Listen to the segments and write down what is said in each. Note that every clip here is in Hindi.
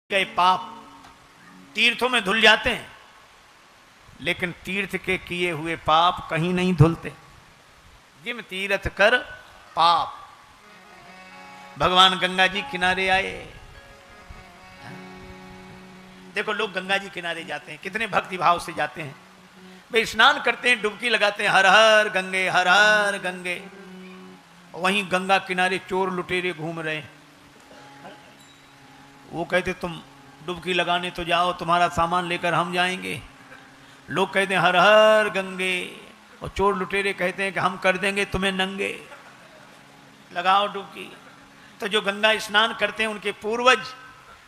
गए पाप तीर्थों में धुल जाते हैं, लेकिन तीर्थ के किए हुए पाप कहीं नहीं धुलते। जिम तीर्थ कर पाप। भगवान गंगा जी किनारे आए। देखो लोग गंगा जी किनारे जाते हैं, कितने भक्ति भाव से जाते हैं। वे स्नान करते हैं, डुबकी लगाते हैं, हर हर गंगे हर हर गंगे। वहीं गंगा किनारे चोर लुटेरे घूम रहे हैं। वो कहते तुम डुबकी लगाने तो जाओ, तुम्हारा सामान लेकर हम जाएंगे। लोग कहते हैं हर हर गंगे, और चोर लुटेरे कहते हैं कि हम कर देंगे तुम्हें नंगे, लगाओ डुबकी। तो जो गंगा स्नान करते हैं उनके पूर्वज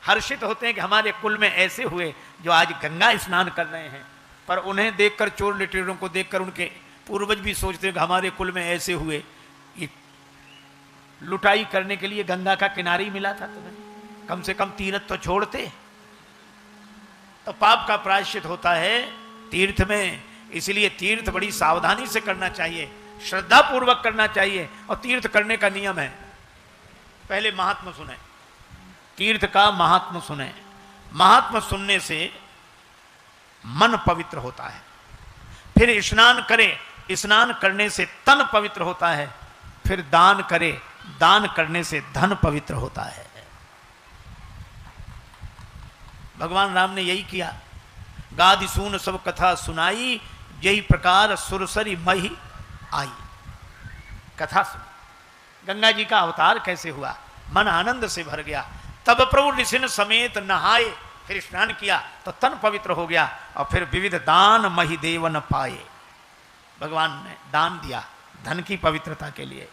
हर्षित होते हैं कि हमारे कुल में ऐसे हुए जो आज गंगा स्नान कर रहे हैं। पर उन्हें देखकर, चोर लुटेरों को देखकर उनके पूर्वज भी सोचते हैं कि हमारे कुल में ऐसे हुए। ये लुटाई करने के लिए गंगा का किनारा ही मिला था तुम्हें, कम से कम तीर्थ तो छोड़ते। तो पाप का प्रायश्चित होता है तीर्थ में। इसलिए तीर्थ बड़ी सावधानी से करना चाहिए, श्रद्धा पूर्वक करना चाहिए। और तीर्थ करने का नियम है, पहले महात्मा सुने, तीर्थ का महात्मा सुने। महात्मा सुनने से मन पवित्र होता है। फिर स्नान करे, स्नान करने से तन पवित्र होता है। फिर दान करे, दान करने से धन पवित्र होता है। भगवान राम ने यही किया। गादि सून सब कथा सुनाई, यही प्रकार सुरसरी मही आई। कथा सुन, गंगा जी का अवतार कैसे हुआ, मन आनंद से भर गया। तब प्रभु ऋषिन समेत नहाए, फिर स्नान किया तो तन पवित्र हो गया। और फिर विविध दान मही देव न पाए। भगवान ने दान दिया धन की पवित्रता के लिए।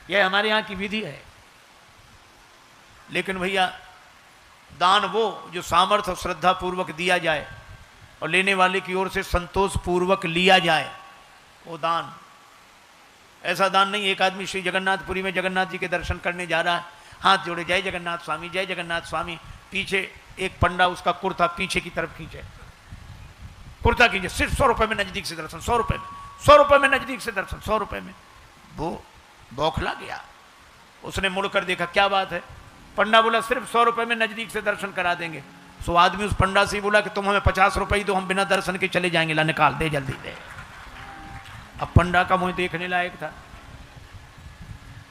यह हमारे यहाँ की विधि है। लेकिन भैया दान वो जो सामर्थ्य और श्रद्धा पूर्वक दिया जाए और लेने वाले की ओर से संतोष पूर्वक लिया जाए, वो दान। ऐसा दान नहीं एक आदमी श्री जगन्नाथपुरी में जगन्नाथ जी के दर्शन करने जा रहा है, हाथ जोड़े जय जगन्नाथ स्वामी जय जगन्नाथ स्वामी, पीछे एक पंडा उसका कुर्ता पीछे की तरफ खींचे, कुर्ता खींचे, सिर्फ 100 रुपए में नजदीक से दर्शन, 100 रुपए में, 100 रुपए में नजदीक से दर्शन, 100 रुपए में। वो बौखला गया। उसने मुड़कर देखा, क्या बात है? पंडा बोला सिर्फ 100 रुपए में नजदीक से दर्शन करा देंगे। सो आदमी उस पंडा से बोला कि तुम हमें 50 रुपए ही दो, हम बिना दर्शन के चले जाएंगे। ला निकाल दे, जल्दी दे। अब पंडा का मुंह देखने लायक था।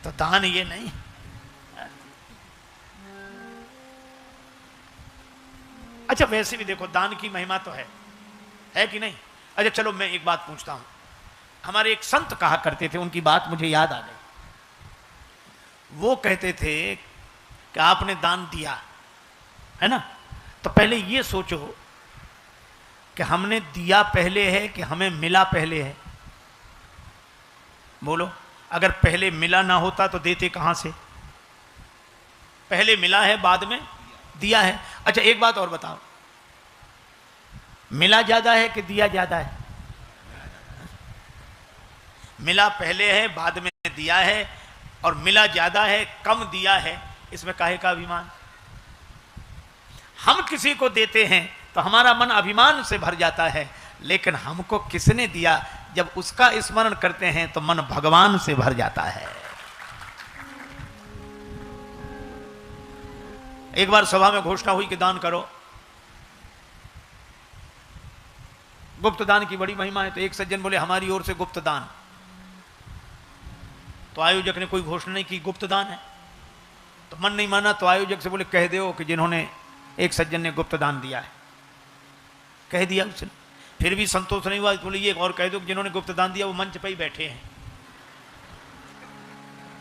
तो दान ये नहीं। अच्छा वैसे भी देखो दान की महिमा तो है कि नहीं? अच्छा चलो मैं एक बात पूछता हूं। हमारे एक संत कहा करते थे, उनकी बात मुझे याद आ गई। वो कहते थे कि आपने दान दिया है ना, तो पहले ये सोचो कि हमने दिया पहले है कि हमें मिला पहले है। बोलो, अगर पहले मिला ना होता तो देते कहां से? पहले मिला है, बाद में दिया है। अच्छा एक बात और बताओ, मिला ज्यादा है कि दिया ज्यादा है? मिला पहले है, बाद में दिया है, और मिला ज्यादा है, कम दिया है, इसमें काहे का अभिमान? हम किसी को देते हैं तो हमारा मन अभिमान से भर जाता है, लेकिन हमको किसने दिया जब उसका स्मरण करते हैं तो मन भगवान से भर जाता है। एक बार सभा में घोषणा हुई कि दान करो, गुप्त दान की बड़ी महिमा है। तो एक सज्जन बोले हमारी ओर से गुप्त दान। तो आयोजक ने कोई घोषणा नहीं की गुप्त दान है, तो मन नहीं माना। तो आयोजक से बोले कह दो कि जिन्होंने, एक सज्जन ने गुप्त दान दिया है। कह दिया उसने, फिर भी संतोष नहीं हुआ। बोले ये और कह दो कि जिन्होंने गुप्त दान दिया वो मंच पर ही बैठे हैं।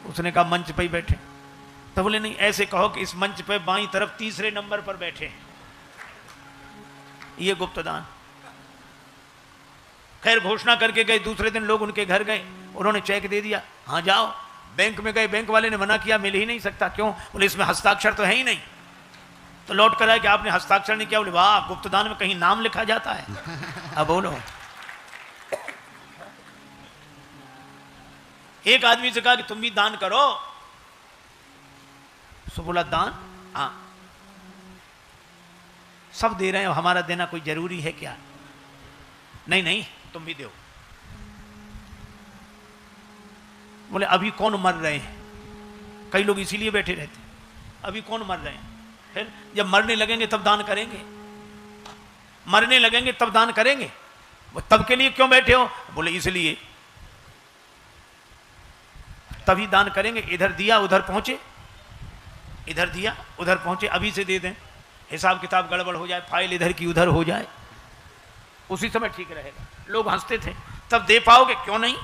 उसने कहा मंच पर ही बैठे? तो बोले नहीं, ऐसे कहो कि इस मंच पर बाईं तरफ तीसरे नंबर पर बैठे हैं, ये गुप्त दान। खैर घोषणा करके गए। दूसरे दिन लोग उनके घर गए, उन्होंने चेक दे दिया। हाँ जाओ। बैंक में गए, बैंक वाले ने मना किया, मिल ही नहीं सकता। क्यों? बोले इसमें हस्ताक्षर तो है ही नहीं। तो लौट कर आए कि आपने हस्ताक्षर नहीं किया। बोले वाह, गुप्त दान में कहीं नाम लिखा जाता है? अब बोलो। एक आदमी से कहा कि तुम भी दान करो। सो बोला दान? हाँ। सब दे रहे हैं, हमारा देना कोई जरूरी है क्या? नहीं नहीं, तुम भी दो। बोले अभी कौन मर रहे हैं? कई लोग इसीलिए बैठे रहते हैं, अभी कौन मर रहे हैं? फिर जब मरने लगेंगे तब दान करेंगे, मरने लगेंगे तब दान करेंगे। वो तब के लिए क्यों बैठे हो? बोले इसलिए, तभी दान करेंगे। इधर दिया उधर पहुंचे, इधर दिया उधर पहुंचे, अभी से दे दें, हिसाब किताब गड़बड़ हो जाए, फाइल इधर की उधर हो जाए, उसी समय ठीक रहेगा। लोग हंसते थे, तब दे पाओगे? क्यों नहीं,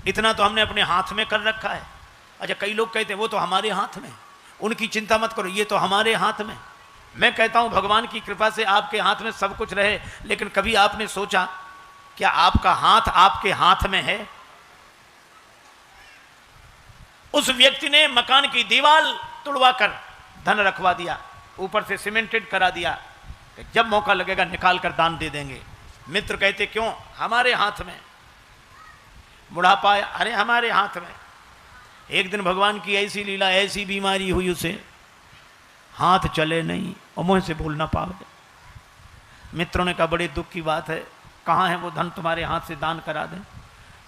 इतना तो हमने अपने हाथ में कर रखा है। अच्छा, कई लोग कहते हैं वो तो हमारे हाथ में, उनकी चिंता मत करो, ये तो हमारे हाथ में। मैं कहता हूं भगवान की कृपा से आपके हाथ में सब कुछ रहे, लेकिन कभी आपने सोचा क्या आपका हाथ आपके हाथ में है? उस व्यक्ति ने मकान की दीवार तुड़वा कर धन रखवा दिया, ऊपर से सीमेंटेड करा दिया, जब मौका लगेगा निकाल कर दान दे देंगे। मित्र कहते क्यों? हमारे हाथ में। बुढ़ापा आया, अरे हमारे हाथ में। एक दिन भगवान की ऐसी लीला, ऐसी बीमारी हुई उसे, हाथ चले नहीं और मुंह से बोल ना पावे। मित्रों ने कहा बड़े दुख की बात है, कहाँ है वो धन तुम्हारे हाथ से दान करा दें?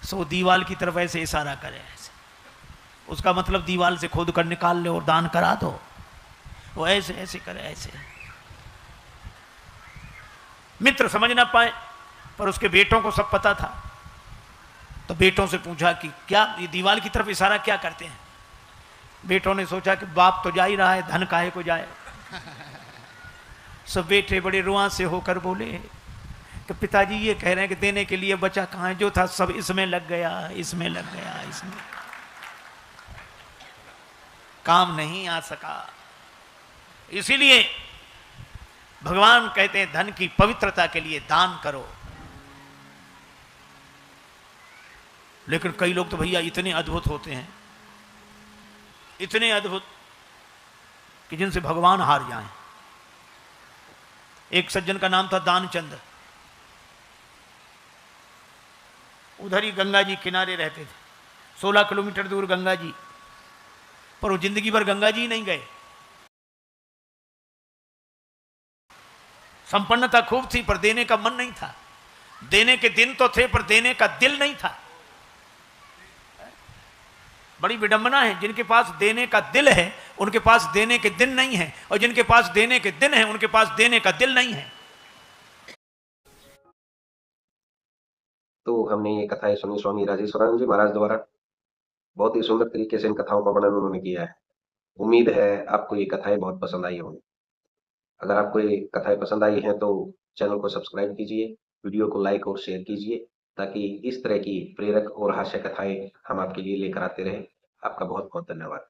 सो दीवाल की तरफ ऐसे इशारा करे, ऐसे, उसका मतलब दीवाल से खोद कर निकाल ले और दान करा दो। वो ऐसे ऐसे करे, ऐसे। मित्र समझ ना पाए, पर उसके बेटों को सब पता था। तो बेटों से पूछा कि क्या ये दीवाल की तरफ इशारा क्या करते हैं? बेटों ने सोचा कि बाप तो जा ही रहा है, धन काहे को जाए। सब बेटे बड़े रुआ से होकर बोले कि पिताजी ये कह रहे हैं कि देने के लिए बचा कहाँ है, जो था सब इसमें लग गया, इसमें लग गया, इसमें काम नहीं आ सका। इसीलिए भगवान कहते हैं धन की पवित्रता के लिए दान करो। लेकिन कई लोग तो भैया इतने अद्भुत होते हैं, इतने अद्भुत कि जिनसे भगवान हार जाएं। एक सज्जन का नाम था दानचंद, उधर ही गंगा जी किनारे रहते थे, 16 किलोमीटर दूर गंगा जी, पर वो जिंदगी भर गंगा जी नहीं गए। संपन्नता खूब थी पर देने का मन नहीं था, देने के दिन तो थे पर देने का दिल नहीं था। बड़ी विडंबना है, जिनके पास देने का दिल है उनके पास देने के दिन नहीं है, और जिनके पास देने के दिन है उनके पास देने का दिल नहीं है। तो हमने ये कथाएं सुनी स्वामी राजेश्वरानंद जी महाराज द्वारा। बहुत ही सुंदर तरीके से इन कथाओं का वर्णन उन्होंने किया है। उम्मीद है आपको ये कथाएं बहुत पसंद आई होंगी। अगर आपको ये कथाएं पसंद आई हैं तो चैनल को सब्सक्राइब कीजिए, वीडियो को लाइक और शेयर कीजिए, ताकि इस तरह की प्रेरक और हास्य कथाएं हम आपके लिए लेकर आते रहें। आपका बहुत बहुत धन्यवाद।